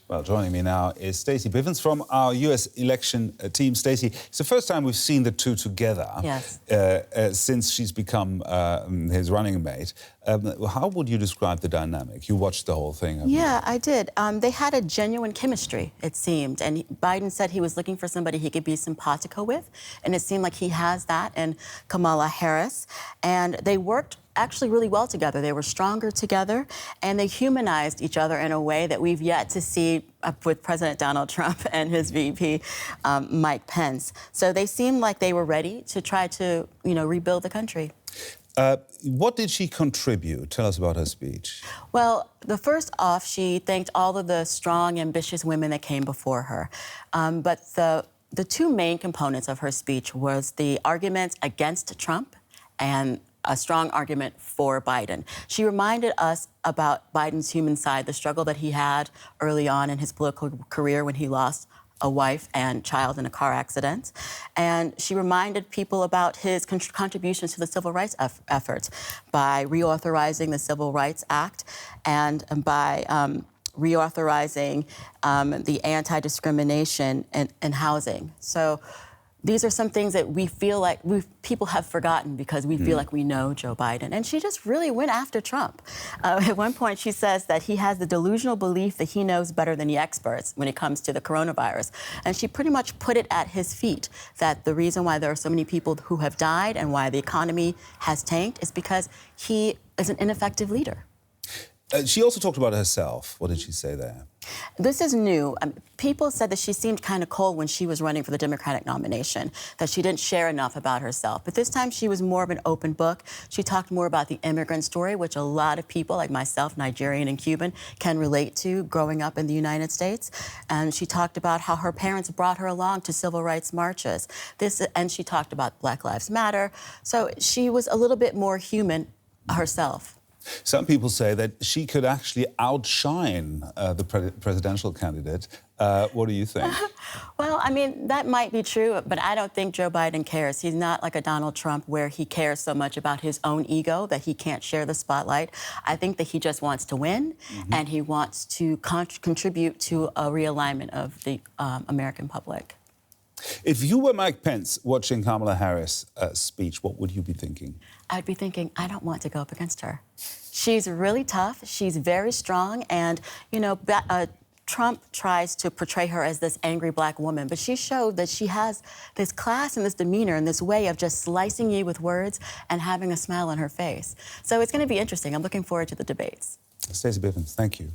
Well, joining me now is Stacey Bivens from our US election team. Stacey, it's the first time we've seen the two together since she's become his running mate. How would you describe the dynamic? You watched the whole thing. Yeah, I did. They had a genuine chemistry, it seemed. And Biden said he was looking for somebody he could be simpatico with. And it seemed like he has that in Kamala Harris. And they worked actually really well together. They were stronger together, and they humanized each other in a way that we've yet to see with President Donald Trump and his VP, Mike Pence. So they seemed like they were ready to try to, rebuild the country. What did she contribute? Tell us about her speech. Well, the first off, she thanked all of the strong, ambitious women that came before her. But the two main components of her speech was the arguments against Trump and a strong argument for Biden. She reminded us about Biden's human side, the struggle that he had early on in his political career when he lost a wife and child in a car accident. And she reminded people about his contributions to the civil rights efforts by reauthorizing the Civil Rights Act and by reauthorizing the anti-discrimination in housing. So these are some things that we feel like people have forgotten because we feel like we know Joe Biden. And she just really went after Trump. At one point, she says that he has the delusional belief that he knows better than the experts when it comes to the coronavirus. And she pretty much put it at his feet, that the reason why there are so many people who have died and why the economy has tanked is because he is an ineffective leader. She also talked about herself. What did she say there? This is new. People said that she seemed kind of cold when she was running for the Democratic nomination, that she didn't share enough about herself. But this time she was more of an open book. She talked more about the immigrant story, which a lot of people like myself, Nigerian and Cuban, can relate to growing up in the United States. And she talked about how her parents brought her along to civil rights marches. And she talked about Black Lives Matter. So she was a little bit more human herself. Some people say that she could actually outshine the presidential candidate. What do you think? Well, I mean, that might be true, but I don't think Joe Biden cares. He's not like a Donald Trump where he cares so much about his own ego that he can't share the spotlight. I think that he just wants to win, and he wants to contribute to a realignment of the American public. If you were Mike Pence watching Kamala Harris' speech, what would you be thinking? I'd be thinking, I don't want to go up against her. She's really tough. She's very strong. And, Trump tries to portray her as this angry black woman, but she showed that she has this class and this demeanor and this way of just slicing you with words and having a smile on her face. So it's going to be interesting. I'm looking forward to the debates. Stacey Bivens, thank you.